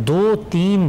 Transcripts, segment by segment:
2-3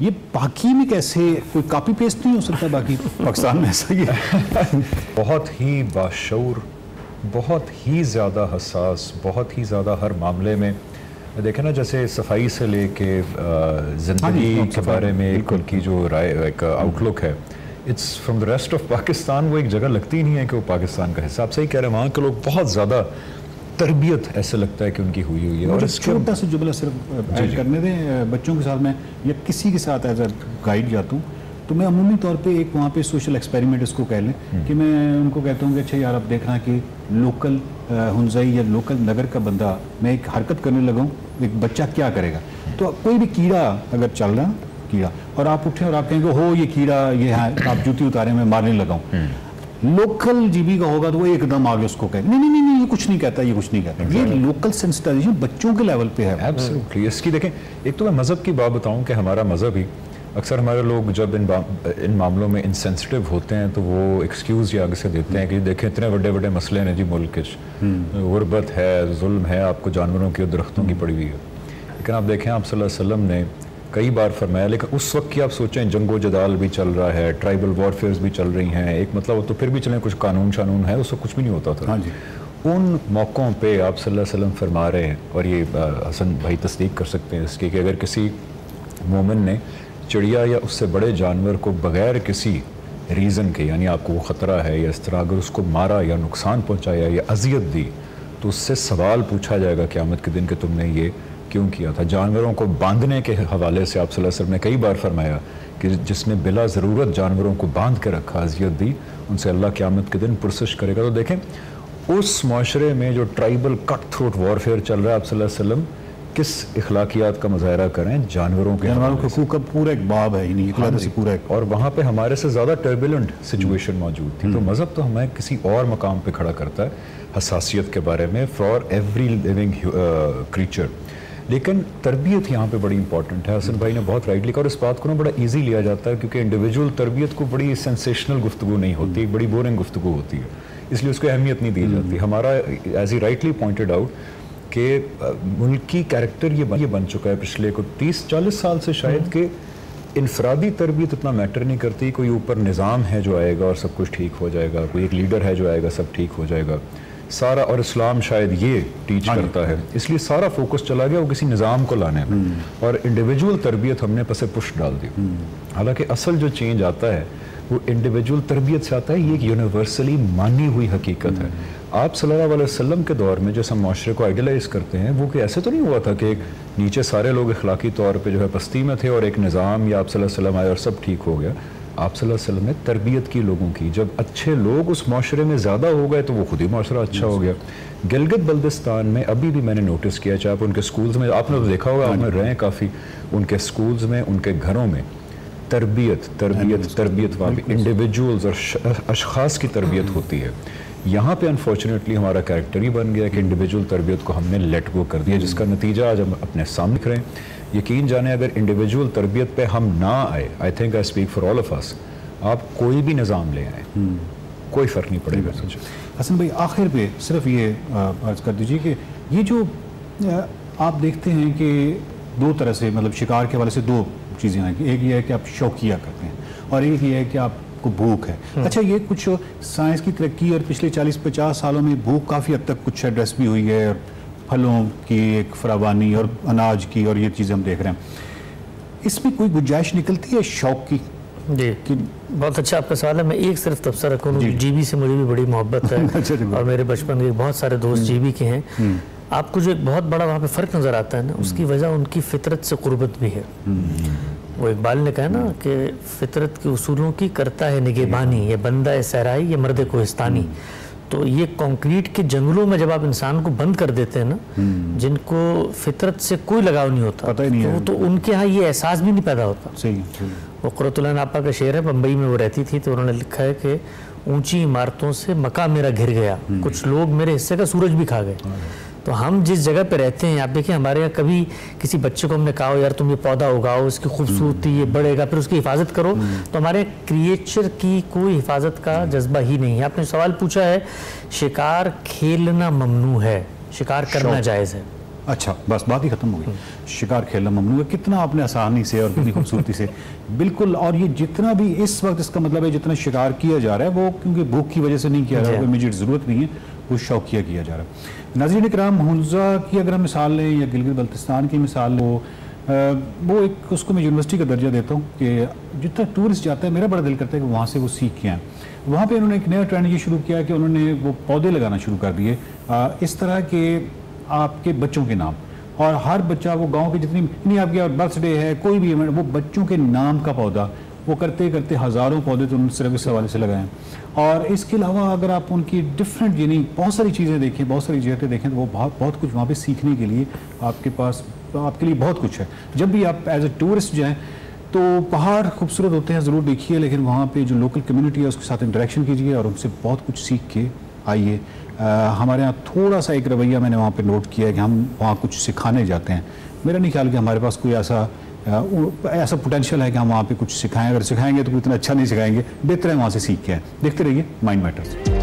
یہ باقی میں کیسے کوئی کاپی پیسٹ نہیں ہو سکتا باقی پاکستان میں ایسا ہی ہے؟ بہت ہی باشعور، بہت ہی زیادہ حساس، بہت ہی زیادہ ہر معاملے میں دیکھیں نا، جیسے صفائی سے لے کے زندگی کے بارے میں ان کی جو رائے ایک آؤٹ لک ہے، it's from the rest of Pakistan, وہ ایک جگہ لگتی نہیں ہے کہ وہ پاکستان کا حصہ. آپ صحیح کہہ رہے ہیں، وہاں کے لوگ بہت زیادہ تربیت ایسے لگتا ہے کہ ان کی ہوئی ہے. اور اس چھوٹا سا جملہ صرف ایڈ کرنے دیں، بچوں کے ساتھ میں یا کسی کے ساتھ ایز اے گائیڈ جاتا ہوں تو میں عمومی طور پہ ایک وہاں پہ سوشل ایکسپیریمنٹ اس کو کہہ لیں کہ میں ان کو کہتا ہوں کہ اچھا یار اب دیکھنا کہ لوکل ہنزائی یا لوکل نگر کا بندہ، میں ایک حرکت کرنے لگا ہوں، ایک بچہ کیا کرے گا. تو کوئی بھی کیڑا اگر چل رہا کیڑا اور آپ اٹھیں اور آپ کہیں گے ہو یہ کیڑا یہ ہے، آپ جوتی اتارے میں مارنے لگا ہوں، لوکل جی بی کا ہوگا تو وہ ایک دم آگے اس کو کہے نہیں نہیں نہیں یہ کچھ نہیں کہتا، یہ کچھ نہیں کہتا. یہ لوکل سینسٹائزیشن بچوں کے لیول پہ ہے. ایبسلیٹلی. اس کی دیکھیں، ایک تو میں مذہب کی بات بتاؤں کہ ہمارا مذہب ہی اکثر ہمارے لوگ جب ان معاملوں میں انسینسٹیو ہوتے ہیں تو وہ ایکسکیوز یہ آگے سے دیتے ہیں کہ دیکھیں اتنے بڑے بڑے مسئلے ہیں جی ملک، غربت ہے، ظلم ہے، آپ کو جانوروں کی اور درختوں کی پڑی ہوئی ہے. لیکن آپ دیکھیں آپ صلی اللہ علیہ وسلم نے کئی بار فرمایا، لیکن اس وقت کی آپ سوچیں جنگ و جدال بھی چل رہا ہے، ٹرائبل وارفیئرز بھی چل رہی ہیں، ایک مطلب تو پھر بھی چلیں کچھ قانون شانون ہے، اس وقت کچھ بھی نہیں ہوتا تھا. ان موقعوں پہ آپ صلی اللہ علیہ وسلم فرما رہے ہیں، اور یہ حسن بھائی تصدیق کر سکتے ہیں اس کی، کہ اگر کسی مومن نے چڑیا یا اس سے بڑے جانور کو بغیر کسی ریزن کے، یعنی آپ کو وہ خطرہ ہے یا اس طرح، اگر اس کو مارا یا نقصان پہنچایا یا اذیت دی تو اس سے سوال پوچھا جائے گا قیامت کے دن کہ تم نے یہ کیوں کیا تھا. جانوروں کو باندھنے کے حوالے سے آپ صلی اللہ علیہ وسلم نے کئی بار فرمایا کہ جس نے بلا ضرورت جانوروں کو باندھ کے رکھا، اذیت دی، ان سے اللہ قیامت کے دن پرسش کرے گا. تو دیکھیں اس معاشرے میں جو ٹرائبل کٹ تھروٹ وارفیئر چل رہا ہے، آپ صلی اللہ علیہ وسلم کس اخلاقیات کا مظاہرہ کریں؟ جانوروں کے حقوق کا پورا ایک باب ہے، اور وہاں پہ ہمارے سے زیادہ ٹربولنٹ سچویشن موجود تھی. تو مذہب تو ہمیں کسی اور مقام پہ کھڑا کرتا ہے حساسیت کے بارے میں فار ایوری لیونگ کریچر. لیکن تربیت یہاں پہ بڑی امپورٹنٹ ہے. حسن بھائی نے بہت رائٹ لکھا، اور اس بات کو نا بڑا ایزی لیا جاتا ہے کیونکہ انڈیویجول تربیت کو بڑی سینسیشنل گفتگو نہیں ہوتی، ایک بڑی بورنگ گفتگو ہوتی ہے، اس لیے اس کو اہمیت نہیں دی جاتی. ہمارا as he rightly pointed out کہ ملکی کیریکٹر یہ بن چکا ہے پچھلے کو 30-40 سال سے شاید، کہ انفرادی تربیت اتنا میٹر نہیں کرتی، کوئی اوپر نظام ہے جو آئے گا اور سب کچھ ٹھیک ہو جائے گا، کوئی ایک لیڈر ہے جو آئے گا سب ٹھیک ہو جائے گا سارا. اور اسلام شاید یہ ٹیچ کرتا ہے، اس لیے سارا فوکس چلا گیا وہ کسی نظام کو لانے میں، اور انڈیویجول تربیت ہم نے پسے پش ڈال دی. حالانکہ اصل جو چینج آتا ہے وہ انڈیویجول تربیت سے آتا ہے. یہ ایک یونیورسلی مانی ہوئی حقیقت ہے. آپ صلی اللہ علیہ وسلم کے دور میں جیسے ہم معاشرے کو آئیڈیلائز کرتے ہیں، وہ کہ ایسے تو نہیں ہوا تھا کہ ایک نیچے سارے لوگ اخلاقی طور پہ جو ہے پستی میں تھے اور ایک نظام یا آپ صلی اللہ علیہ وسلم آئے اور سب ٹھیک ہو گیا. آپ صلی اللہ علیہ وسلم نے تربیت کی لوگوں کی. جب اچھے لوگ اس معاشرے میں زیادہ ہو گئے تو وہ خود ہی معاشرہ اچھا ہو گیا. گلگت بلتستان میں ابھی بھی میں نے نوٹس کیا، چاہے آپ ان کے سکولز میں، آپ نے تو دیکھا ہوگا، آپ میں رہے ہیں کافی، ان کے سکولز میں، ان کے گھروں میں تربیت وہاں بھی انڈیویجولز اور اشخاص کی تربیت ہوتی ہے. یہاں پہ انفارچونیٹلی ہمارا کریکٹر ہی بن گیا کہ انڈیویجول تربیت کو ہم نے لیٹ گو کر دیا، جس کا نتیجہ آج ہم اپنے سامنے دیکھ رہے ہیں. یقین جانیں اگر انڈیویجول تربیت پہ ہم نہ آئے، I think I speak for all of us, آپ کوئی بھی نظام لے آئیں کوئی فرق نہیں پڑے گا. حسن بھائی آخر پہ صرف یہ عرض کر دیجیے کہ یہ جو آپ دیکھتے ہیں کہ دو طرح سے، مطلب شکار کے حوالے سے دو چیزیں ہیں، ایک یہ ہے کہ آپ شوقیہ کرتے ہیں اور ایک یہ ہے کہ آپ کو بھوک ہے. اچھا یہ کچھ سائنس کی ترقی اور پچھلے 40-50 سالوں میں بھوک کافی حد تک کچھ ایڈریس بھی ہوئی ہے، پھلوں کی ایک فراوانی اور اناج کی، اور یہ چیزیں ہم دیکھ رہے ہیں. اس میں کوئی گنجائش نکلتی ہے شوق کی؟ جی بہت اچھا آپ کا سوال ہے. میں ایک صرف تبصرہ کروں، جی بی سے مجھے بھی بڑی محبت ہے اور میرے بچپن کے بہت سارے دوست جی بی کے ہیں. آپ کو جو ایک بہت بڑا وہاں پہ فرق نظر آتا ہے نا، اس کی وجہ ان کی فطرت سے قربت بھی ہے. وہ اقبال نے کہا نا کہ فطرت کے اصولوں کی کرتا ہے نگہبانی، یہ بندہ صحرائی یہ مرد کوہستانی. تو یہ کنکریٹ کے جنگلوں میں جب آپ انسان کو بند کر دیتے ہیں نا، جن کو فطرت سے کوئی لگاؤ نہیں ہوتا، تو ان کے ہاں یہ احساس بھی نہیں پیدا ہوتا. وہ قرۃ العین آپا کا شعر ہے، بمبئی میں وہ رہتی تھی تو انہوں نے لکھا ہے کہ اونچی عمارتوں سے مکہ میرا گھر گیا، کچھ لوگ میرے حصے کا سورج بھی کھا گئے. تو ہم جس جگہ پہ رہتے ہیں، آپ دیکھیں ہمارے یہاں کبھی کسی بچے کو ہم نے کہا ہو یار تم یہ پودا اگاؤ، اس کی خوبصورتی یہ بڑھے گا، پھر اس کی حفاظت کرو، تو ہمارے کریچر کی کوئی حفاظت کا جذبہ ہی نہیں ہے. آپ نے سوال پوچھا ہے، شکار کھیلنا ممنوع ہے، شکار کرنا جائز ہے. اچھا بس بات ہی ختم ہو گئی. شکار کھیلنا ممنوع ہے. کتنا آپ نے آسانی سے اور کتنی خوبصورتی سے بالکل. اور یہ جتنا بھی اس وقت اس کا مطلب ہے جتنا شکار کیا جا رہا ہے وہ کیونکہ بھوک کی وجہ سے نہیں کیا جا رہا, امیجیٹ ضرورت نہیں ہے, وہ شوقیہ کیا جا رہا ہے. ناظرین کرام, حنزہ کی اگر ہم مثال لیں یا گلگت بلتستان کی مثال لو, وہ ایک اس کو میں یونیورسٹی کا درجہ دیتا ہوں کہ جتنا ٹورسٹ جاتا ہے میرا بڑا دل کرتا ہے کہ وہاں سے وہ سیکھ کے آئیں. وہاں پہ انہوں نے ایک نیا ٹرینڈ یہ شروع کیا کہ انہوں نے وہ پودے لگانا شروع کر دیے اس طرح کہ آپ کے بچوں کے نام, اور ہر بچہ وہ گاؤں کے جتنی نہیں آپ کے برتھ ڈے ہے کوئی بھی ایونٹ, وہ بچوں کے نام کا پودا وہ کرتے کرتے ہزاروں پودے تو ان صرف اس حوالے سے لگائیں. اور اس کے علاوہ اگر آپ ان کی ڈفرینٹ یعنی بہت ساری چیزیں دیکھیں, بہت ساری جہتیں دیکھیں تو وہ بہت کچھ وہاں پہ سیکھنے کے لیے آپ کے پاس آپ کے لیے بہت کچھ ہے. جب بھی آپ ایز اے ٹورسٹ جائیں تو پہاڑ خوبصورت ہوتے ہیں ضرور دیکھیے, لیکن وہاں پہ جو لوکل کمیونٹی ہے اس کے ساتھ انٹریکشن کیجیے اور ان سے بہت کچھ سیکھ کے آئیے. ہمارے یہاں تھوڑا سا ایک رویہ میں نے وہاں پہ نوٹ کیا ہے کہ ہم وہاں کچھ سکھانے جاتے ہیں. میرا نہیں خیال کہ ہمارے پاس کوئی ایسا پوٹینشیل ہے کہ ہم وہاں پہ کچھ سکھائیں. اگر سکھائیں گے تو کوئی اتنا اچھا نہیں سکھائیں گے, بہتر ہے وہاں سے سیکھ کے آئیں. دیکھتے رہیے مائنڈ میٹرز.